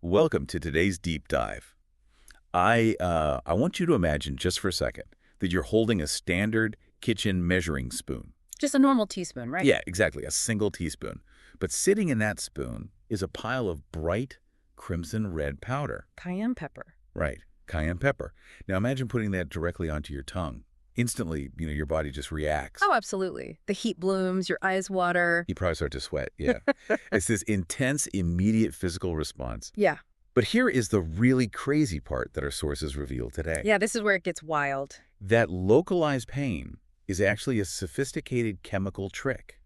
Welcome to today's deep dive. I want you to imagine just for a second that you're holding a standard kitchen measuring spoon. Just a normal teaspoon, right? Yeah, exactly, a single teaspoon. But sitting in that spoon is a pile of bright crimson red powder. Cayenne pepper. Right, cayenne pepper. Now imagine putting that directly onto your tongue. Instantly, your body just reacts. Oh, absolutely. The heat blooms, your eyes water. You probably start to sweat, yeah. It's this intense, immediate physical response. Yeah. But here is the really crazy part that our sources reveal today. Yeah, this is where it gets wild. That localized pain is actually a sophisticated chemical trick.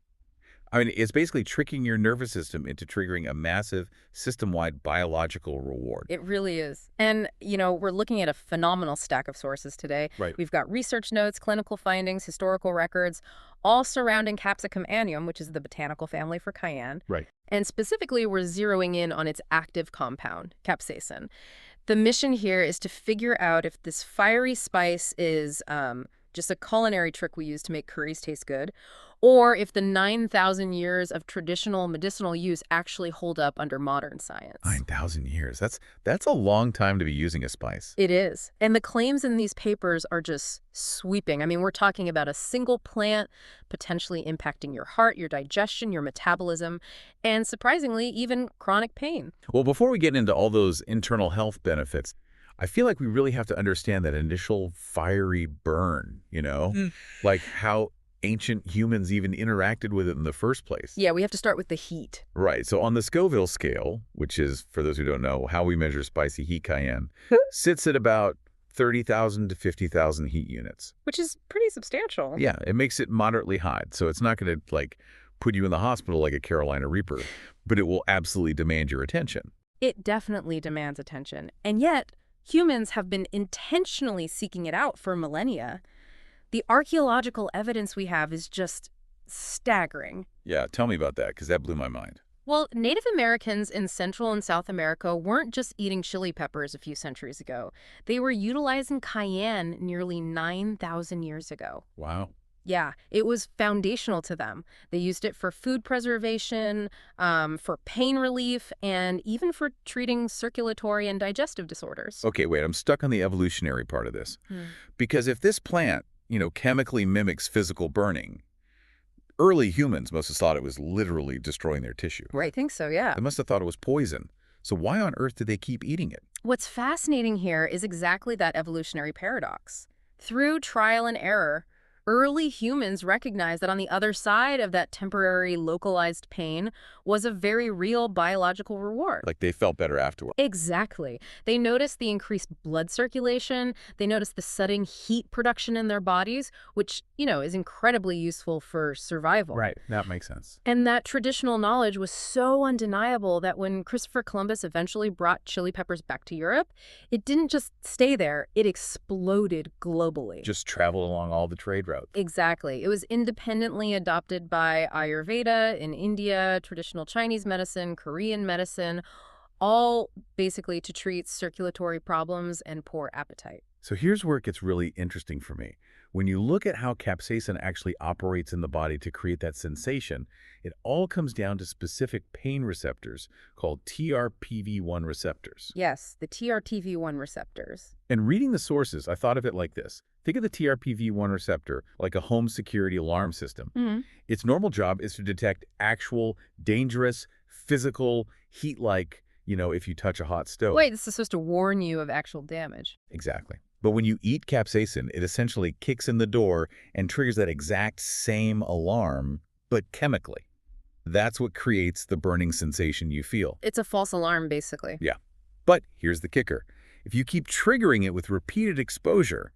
I mean, it's basically tricking your nervous system into triggering a massive system-wide biological reward. It really is. And, we're looking at a phenomenal stack of sources today. Right. We've got research notes, clinical findings, historical records, all surrounding Capsicum annuum, which is the botanical family for cayenne. Right. And specifically, we're zeroing in on its active compound, capsaicin. The mission here is to figure out if this fiery spice is just a culinary trick we use to make curries taste good, or if the 9,000 years of traditional medicinal use actually hold up under modern science. 9,000 years. That's a long time to be using a spice. It is. And the claims in these papers are just sweeping. I mean, we're talking about a single plant potentially impacting your heart, your digestion, your metabolism, and surprisingly, even chronic pain. Well, before we get into all those internal health benefits, I feel like we really have to understand that initial fiery burn, like how ancient humans even interacted with it in the first place. Yeah, we have to start with the heat. Right. So on the Scoville scale, which is, for those who don't know, how we measure spicy heat cayenne, sits at about 30,000 to 50,000 heat units. Which is pretty substantial. Yeah, it makes it moderately hot. So it's not going to, put you in the hospital like a Carolina Reaper, but it will absolutely demand your attention. It definitely demands attention. And yet, humans have been intentionally seeking it out for millennia. The archaeological evidence we have is just staggering. Yeah, tell me about that, because that blew my mind. Well, Native Americans in Central and South America weren't just eating chili peppers a few centuries ago. They were utilizing cayenne nearly 9,000 years ago. Wow. Yeah, it was foundational to them. They used it for food preservation, for pain relief, and even for treating circulatory and digestive disorders. Okay, wait, I'm stuck on the evolutionary part of this. Because if this plant, chemically mimics physical burning, early humans must have thought it was literally destroying their tissue. Right, I think so, yeah. They must have thought it was poison. So why on earth did they keep eating it? What's fascinating here is exactly that evolutionary paradox. Through trial and error, early humans recognized that on the other side of that temporary localized pain was a very real biological reward. Like they felt better afterward. Exactly. They noticed the increased blood circulation. They noticed the sudden heat production in their bodies, which, is incredibly useful for survival. Right. That makes sense. And that traditional knowledge was so undeniable that when Christopher Columbus eventually brought chili peppers back to Europe, it didn't just stay there. It exploded globally. Just traveled along all the trade routes. Exactly. It was independently adopted by Ayurveda in India, traditional Chinese medicine, Korean medicine, all basically to treat circulatory problems and poor appetite. So here's where it gets really interesting for me. When you look at how capsaicin actually operates in the body to create that sensation, it all comes down to specific pain receptors called TRPV1 receptors. Yes, the TRPV1 receptors. And reading the sources, I thought of it like this. Think of the TRPV1 receptor like a home security alarm system. Its normal job is to detect actual, dangerous, physical, heat-like, if you touch a hot stove. Wait, this is supposed to warn you of actual damage. Exactly. But when you eat capsaicin, it essentially kicks in the door and triggers that exact same alarm, but chemically. That's what creates the burning sensation you feel. It's a false alarm, basically. Yeah. But here's the kicker. If you keep triggering it with repeated exposure,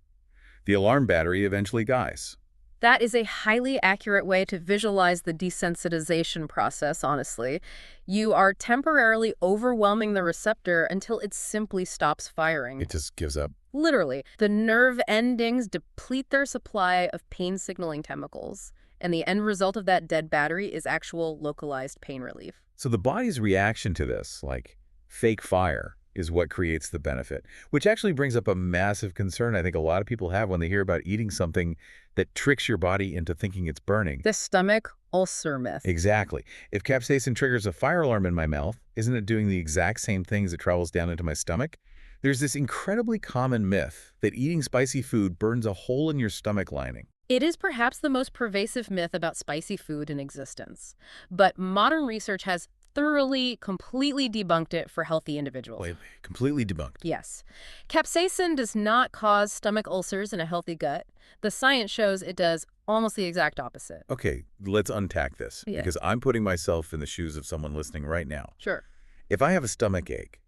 the alarm battery eventually dies. That is a highly accurate way to visualize the desensitization process, honestly. You are temporarily overwhelming the receptor until it simply stops firing. It just gives up. Literally. The nerve endings deplete their supply of pain-signaling chemicals, and the end result of that dead battery is actual localized pain relief. So the body's reaction to this, like fake fire, is what creates the benefit, which actually brings up a massive concern I think a lot of people have when they hear about eating something that tricks your body into thinking it's burning. The stomach ulcer myth. Exactly. If capsaicin triggers a fire alarm in my mouth, isn't it doing the exact same thing as it travels down into my stomach? There's this incredibly common myth that eating spicy food burns a hole in your stomach lining. It is perhaps the most pervasive myth about spicy food in existence, but modern research has thoroughly, completely debunked it for healthy individuals. Wait, completely debunked. Yes. Capsaicin does not cause stomach ulcers in a healthy gut. The science shows it does almost the exact opposite. Okay, let's unpack this, Yeah. because I'm putting myself in the shoes of someone listening right now. Sure. If I have a stomach ache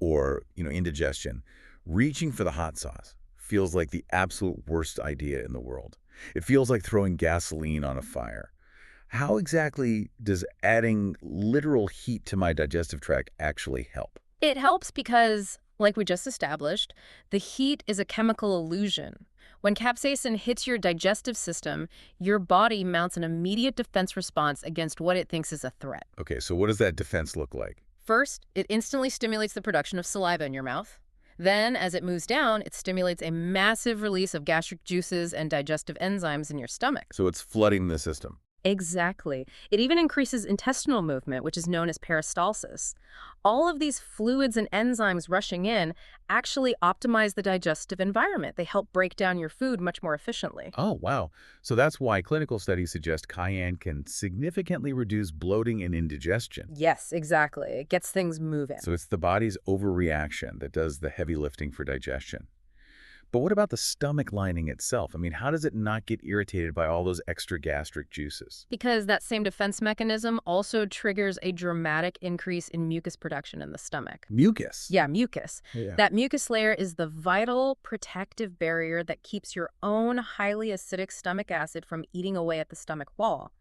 or, indigestion, reaching for the hot sauce feels like the absolute worst idea in the world. It feels like throwing gasoline on a fire. How exactly does adding literal heat to my digestive tract actually help? It helps because, like we just established, the heat is a chemical illusion. When capsaicin hits your digestive system, your body mounts an immediate defense response against what it thinks is a threat. Okay, so what does that defense look like? First, it instantly stimulates the production of saliva in your mouth. Then, as it moves down, it stimulates a massive release of gastric juices and digestive enzymes in your stomach. So it's flooding the system. Exactly. It even increases intestinal movement, which is known as peristalsis. All of these fluids and enzymes rushing in actually optimize the digestive environment. They help break down your food much more efficiently. Oh, wow. So that's why clinical studies suggest cayenne can significantly reduce bloating and indigestion. Yes, exactly. It gets things moving. So it's the body's overreaction that does the heavy lifting for digestion. But what about the stomach lining itself? I mean, how does it not get irritated by all those extra gastric juices? Because that same defense mechanism also triggers a dramatic increase in mucus production in the stomach. Mucus? Yeah, mucus. Yeah. That mucus layer is the vital protective barrier that keeps your own highly acidic stomach acid from eating away at the stomach wall.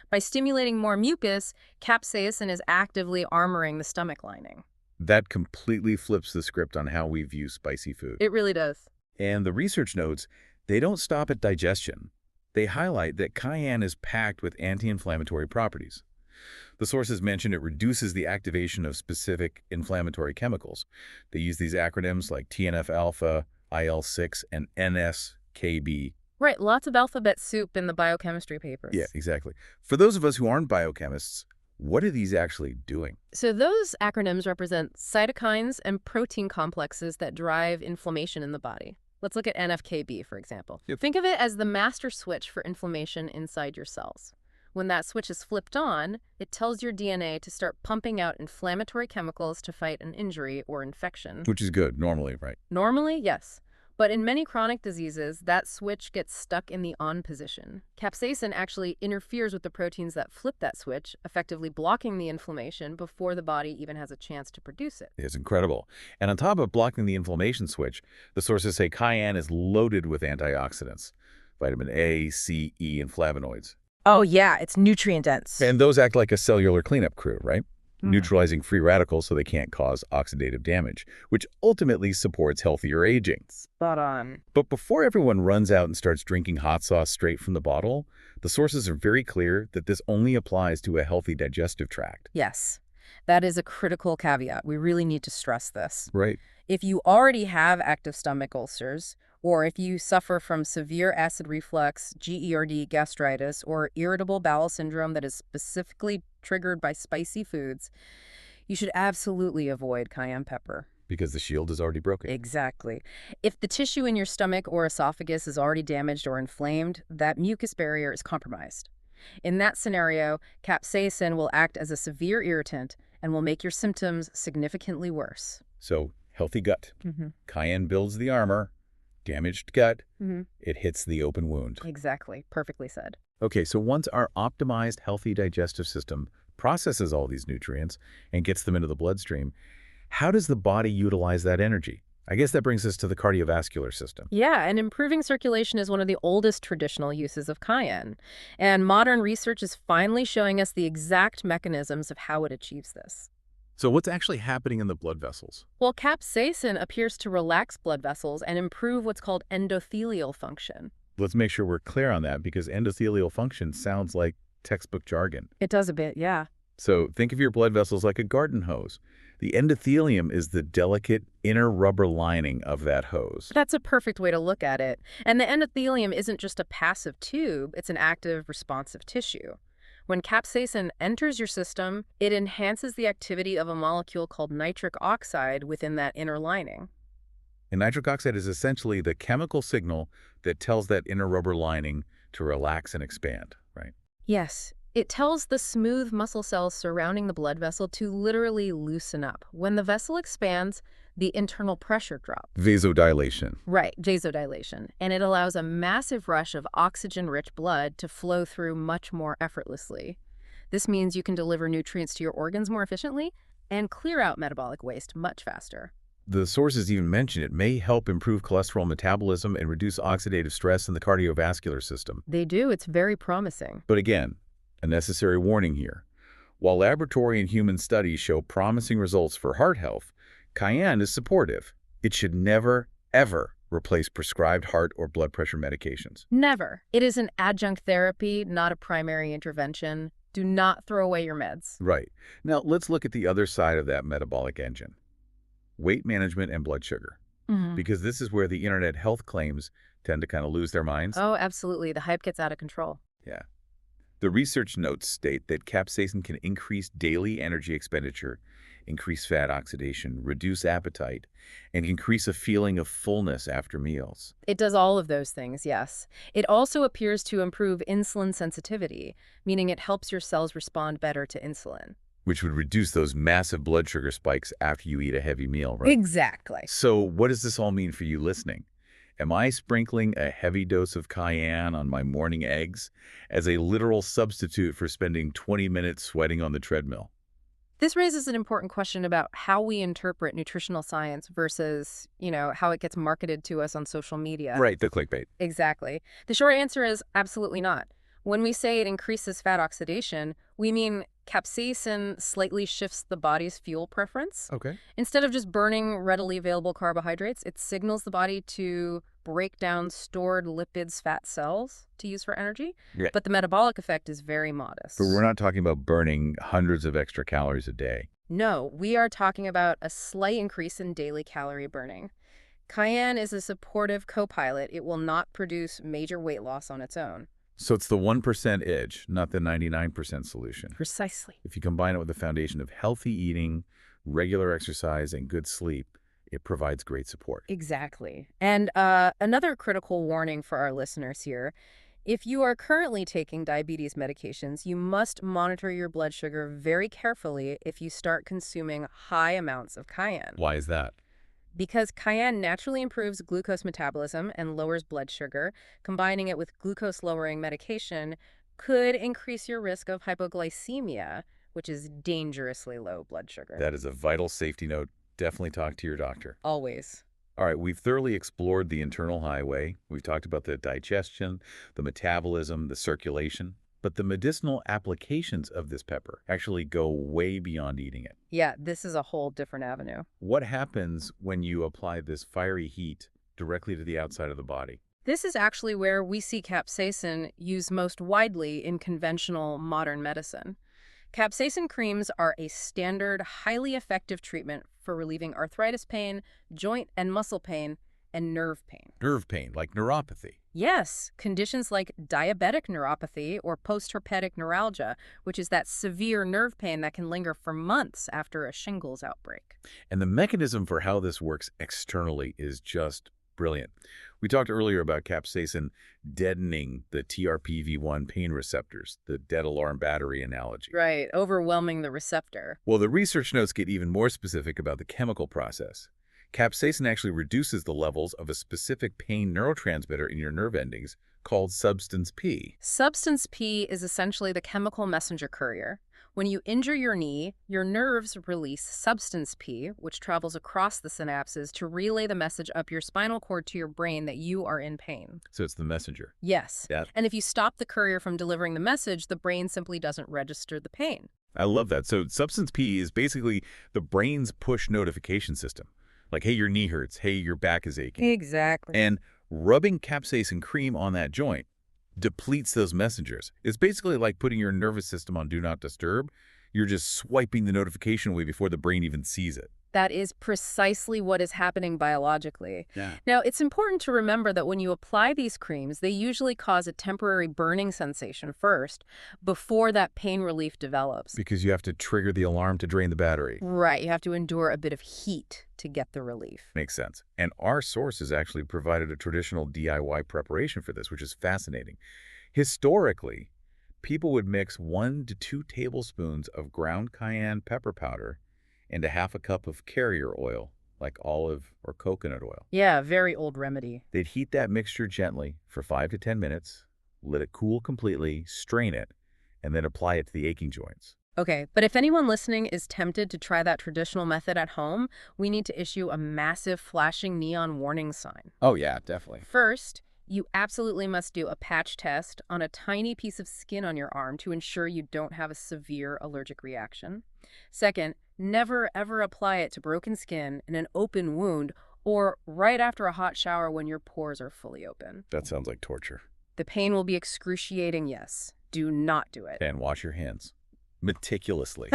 By stimulating more mucus, capsaicin is actively armoring the stomach lining. That completely flips the script on how we view spicy food. It really does. And the research notes, they don't stop at digestion. They highlight that cayenne is packed with anti-inflammatory properties. The sources mention it reduces the activation of specific inflammatory chemicals. They use these acronyms like TNF-alpha, IL-6, and NSKB. Right, lots of alphabet soup in the biochemistry papers. Yeah, exactly. For those of us who aren't biochemists, what are these actually doing? So those acronyms represent cytokines and protein complexes that drive inflammation in the body. Let's look at NFKB, for example. Yep. Think of it as the master switch for inflammation inside your cells. When that switch is flipped on, it tells your DNA to start pumping out inflammatory chemicals to fight an injury or infection. Which is good, normally, right? Normally, yes. But in many chronic diseases, that switch gets stuck in the on position. Capsaicin actually interferes with the proteins that flip that switch, effectively blocking the inflammation before the body even has a chance to produce it. It's incredible. And on top of blocking the inflammation switch, the sources say cayenne is loaded with antioxidants, vitamin A, C, E, and flavonoids. Oh yeah, it's nutrient dense. And those act like a cellular cleanup crew, right? Neutralizing free radicals so they can't cause oxidative damage, which ultimately supports healthier aging. Spot on. But before everyone runs out and starts drinking hot sauce straight from the bottle, the sources are very clear that this only applies to a healthy digestive tract. Yes, that is a critical caveat. We really need to stress this. Right. If you already have active stomach ulcers, or if you suffer from severe acid reflux, GERD, gastritis, or irritable bowel syndrome that is specifically triggered by spicy foods, you should absolutely avoid cayenne pepper. Because the shield is already broken. Exactly. If the tissue in your stomach or esophagus is already damaged or inflamed, that mucus barrier is compromised. In that scenario, capsaicin will act as a severe irritant and will make your symptoms significantly worse. So, healthy gut. Cayenne builds the armor. Damaged gut, it hits the open wound. Exactly. Perfectly said. Okay, so once our optimized, healthy digestive system processes all these nutrients and gets them into the bloodstream, how does the body utilize that energy? I guess that brings us to the cardiovascular system. Yeah, and improving circulation is one of the oldest traditional uses of cayenne. And modern research is finally showing us the exact mechanisms of how it achieves this. So what's actually happening in the blood vessels? Well, capsaicin appears to relax blood vessels and improve what's called endothelial function. Let's make sure we're clear on that, because endothelial function sounds like textbook jargon. It does a bit, yeah. So think of your blood vessels like a garden hose. The endothelium is the delicate inner rubber lining of that hose. That's a perfect way to look at it. And the endothelium isn't just a passive tube, it's an active, responsive tissue. When capsaicin enters your system, it enhances the activity of a molecule called nitric oxide within that inner lining. And nitric oxide is essentially the chemical signal that tells that inner rubber lining to relax and expand, right? Yes, it tells the smooth muscle cells surrounding the blood vessel to literally loosen up. When the vessel expands, the internal pressure drops. Vasodilation. Right, vasodilation. And it allows a massive rush of oxygen-rich blood to flow through much more effortlessly. This means you can deliver nutrients to your organs more efficiently and clear out metabolic waste much faster. The sources even mention it may help improve cholesterol metabolism and reduce oxidative stress in the cardiovascular system. They do. It's very promising. But again, a necessary warning here. While laboratory and human studies show promising results for heart health, Cayenne is supportive. It should never, ever replace prescribed heart or blood pressure medications. Never. It is an adjunct therapy, not a primary intervention. Do not throw away your meds. Right. Now, let's look at the other side of that metabolic engine. Weight management and blood sugar. Because this is where the internet health claims tend to kind of lose their minds. Oh, absolutely. The hype gets out of control. Yeah. The research notes state that capsaicin can increase daily energy expenditure, increase fat oxidation, reduce appetite, and increase a feeling of fullness after meals. It does all of those things, yes. It also appears to improve insulin sensitivity, meaning it helps your cells respond better to insulin. Which would reduce those massive blood sugar spikes after you eat a heavy meal, right? Exactly. So what does this all mean for you listening? Am I sprinkling a heavy dose of cayenne on my morning eggs as a literal substitute for spending 20 minutes sweating on the treadmill? This raises an important question about how we interpret nutritional science versus, how it gets marketed to us on social media. Right, the clickbait. Exactly. The short answer is absolutely not. When we say it increases fat oxidation, we mean capsaicin slightly shifts the body's fuel preference. Okay. Instead of just burning readily available carbohydrates, it signals the body to break down stored lipids fat cells to use for energy. Yeah. But the metabolic effect is very modest. But we're not talking about burning hundreds of extra calories a day. No, we are talking about a slight increase in daily calorie burning. Cayenne is a supportive co-pilot. It will not produce major weight loss on its own. So it's the 1% edge, not the 99% solution. Precisely. If you combine it with the foundation of healthy eating, regular exercise, and good sleep, it provides great support. Exactly. And another critical warning for our listeners here. If you are currently taking diabetes medications, you must monitor your blood sugar very carefully if you start consuming high amounts of cayenne. Why is that? Because cayenne naturally improves glucose metabolism and lowers blood sugar, combining it with glucose-lowering medication could increase your risk of hypoglycemia, which is dangerously low blood sugar. That is a vital safety note. Definitely talk to your doctor. Always. All right, we've thoroughly explored the internal highway. We've talked about the digestion, the metabolism, the circulation. But the medicinal applications of this pepper actually go way beyond eating it. Yeah, this is a whole different avenue. What happens when you apply this fiery heat directly to the outside of the body? This is actually where we see capsaicin used most widely in conventional modern medicine. Capsaicin creams are a standard, highly effective treatment for relieving arthritis pain, joint and muscle pain, and nerve pain. Nerve pain, like neuropathy. Yes, conditions like diabetic neuropathy or postherpetic neuralgia, which is that severe nerve pain that can linger for months after a shingles outbreak. And the mechanism for how this works externally is just brilliant. We talked earlier about capsaicin deadening the TRPV1 pain receptors, the dead alarm battery analogy. Right, overwhelming the receptor. Well, the research notes get even more specific about the chemical process. Capsaicin actually reduces the levels of a specific pain neurotransmitter in your nerve endings called substance P. Substance P is essentially the chemical messenger courier. When you injure your knee, your nerves release substance P, which travels across the synapses to relay the message up your spinal cord to your brain that you are in pain. So it's the messenger. Yes. Yeah. And if you stop the courier from delivering the message, the brain simply doesn't register the pain. I love that. So substance P is basically the brain's push notification system. Like, hey, your knee hurts. Hey, your back is aching. Exactly. And rubbing capsaicin cream on that joint depletes those messengers. It's basically like putting your nervous system on Do Not Disturb. You're just swiping the notification away before the brain even sees it. That is precisely what is happening biologically. Yeah. Now, it's important to remember that when you apply these creams, they usually cause a temporary burning sensation first, before that pain relief develops. Because you have to trigger the alarm to drain the battery. Right, you have to endure a bit of heat to get the relief. Makes sense. And our sources actually provided a traditional DIY preparation for this, which is fascinating. Historically, people would mix 1 to 2 tablespoons of ground cayenne pepper powder into half a cup of carrier oil, like olive or coconut oil. Yeah, very old remedy. They'd heat that mixture gently for 5 to 10 minutes, let it cool completely, strain it, and then apply it to the aching joints. Okay, but if anyone listening is tempted to try that traditional method at home, we need to issue a massive flashing neon warning sign. Oh yeah, definitely. First, you absolutely must do a patch test on a tiny piece of skin on your arm to ensure you don't have a severe allergic reaction. Second, never ever apply it to broken skin in an open wound or right after a hot shower when your pores are fully open. That sounds like torture. The pain will be excruciating, yes. Do not do it. And wash your hands meticulously.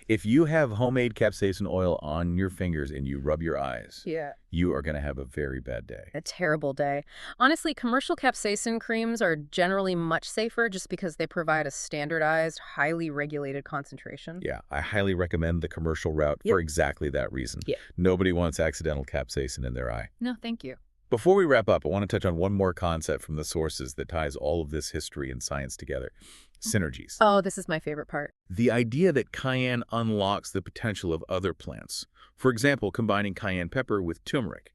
If you have homemade capsaicin oil on your fingers and you rub your eyes, Yeah. you are going to have a very bad day. A terrible day. Honestly, commercial capsaicin creams are generally much safer just because they provide a standardized, highly regulated concentration. Yeah, I highly recommend the commercial route Yep. for exactly that reason. Yeah. Nobody wants accidental capsaicin in their eye. No, thank you. Before we wrap up, I want to touch on one more concept from the sources that ties all of this history and science together. Synergies. Oh, this is my favorite part. The idea that cayenne unlocks the potential of other plants. For example, combining cayenne pepper with turmeric.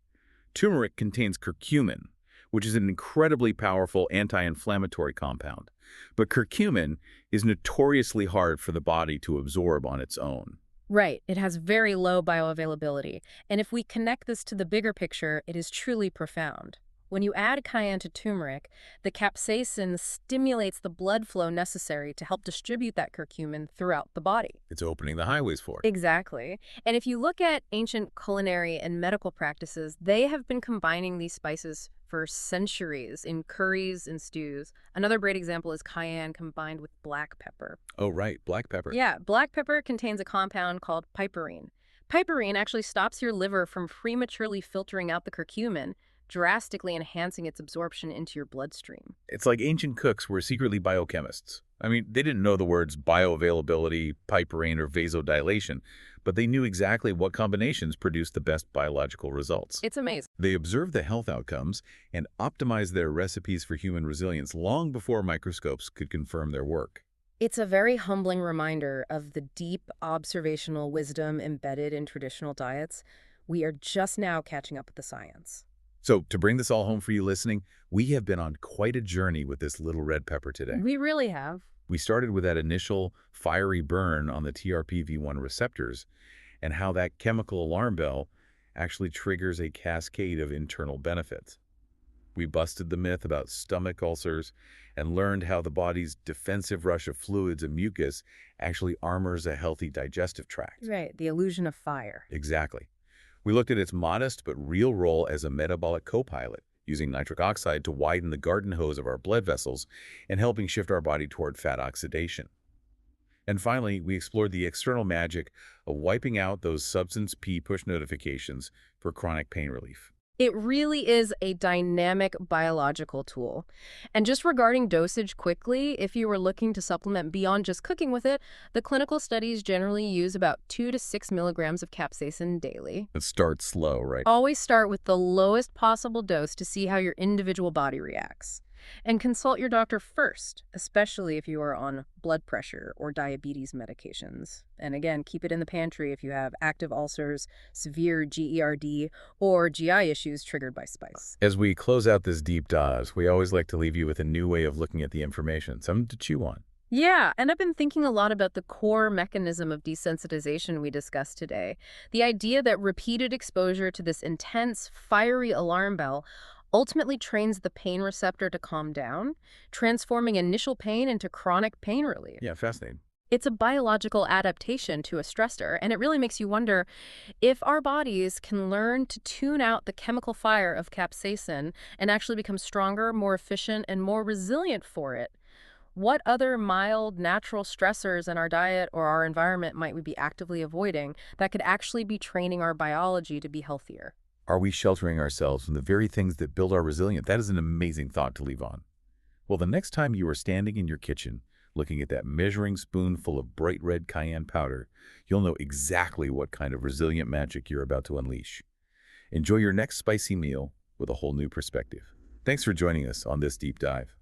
Turmeric contains curcumin, which is an incredibly powerful anti-inflammatory compound. But curcumin is notoriously hard for the body to absorb on its own. Right. It has very low bioavailability. And if we connect this to the bigger picture, it is truly profound. When you add cayenne to turmeric, the capsaicin stimulates the blood flow necessary to help distribute that curcumin throughout the body. It's opening the highways for it. Exactly. And if you look at ancient culinary and medical practices, they have been combining these spices for centuries in curries and stews. Another great example is cayenne combined with black pepper. Oh, right, black pepper. Yeah, black pepper contains a compound called piperine. Piperine actually stops your liver from prematurely filtering out the curcumin, drastically enhancing its absorption into your bloodstream. It's like ancient cooks were secretly biochemists. I mean, they didn't know the words bioavailability, piperine, or vasodilation, but they knew exactly what combinations produced the best biological results. It's amazing. They observed the health outcomes and optimized their recipes for human resilience long before microscopes could confirm their work. It's a very humbling reminder of the deep observational wisdom embedded in traditional diets. We are just now catching up with the science. So, to bring this all home for you listening, we have been on quite a journey with this little red pepper today. We really have. We started with that initial fiery burn on the TRPV1 receptors and how that chemical alarm bell actually triggers a cascade of internal benefits. We busted the myth about stomach ulcers and learned how the body's defensive rush of fluids and mucus actually armors a healthy digestive tract. Right, the illusion of fire. Exactly. We looked at its modest but real role as a metabolic co-pilot, using nitric oxide to widen the garden hose of our blood vessels and helping shift our body toward fat oxidation. And finally, we explored the external magic of wiping out those substance P push notifications for chronic pain relief. It really is a dynamic biological tool. And just regarding dosage quickly, if you were looking to supplement beyond just cooking with it, the clinical studies generally use about 2 to 6 milligrams of capsaicin daily. It starts slow, right? Always start with the lowest possible dose to see how your individual body reacts. And consult your doctor first, especially if you are on blood pressure or diabetes medications. And again, keep it in the pantry if you have active ulcers, severe GERD, or GI issues triggered by spice. As we close out this deep dive, we always like to leave you with a new way of looking at the information, something to chew on. Yeah, and I've been thinking a lot about the core mechanism of desensitization we discussed today. The idea that repeated exposure to this intense, fiery alarm bell ultimately trains the pain receptor to calm down, transforming initial pain into chronic pain relief. Yeah, fascinating. It's a biological adaptation to a stressor, and it really makes you wonder if our bodies can learn to tune out the chemical fire of capsaicin and actually become stronger, more efficient, and more resilient for it. What other mild, natural stressors in our diet or our environment might we be actively avoiding that could actually be training our biology to be healthier? Are we sheltering ourselves from the very things that build our resilience? That is an amazing thought to leave on. Well, the next time you are standing in your kitchen, looking at that measuring spoon full of bright red cayenne powder, you'll know exactly what kind of resilient magic you're about to unleash. Enjoy your next spicy meal with a whole new perspective. Thanks for joining us on this deep dive.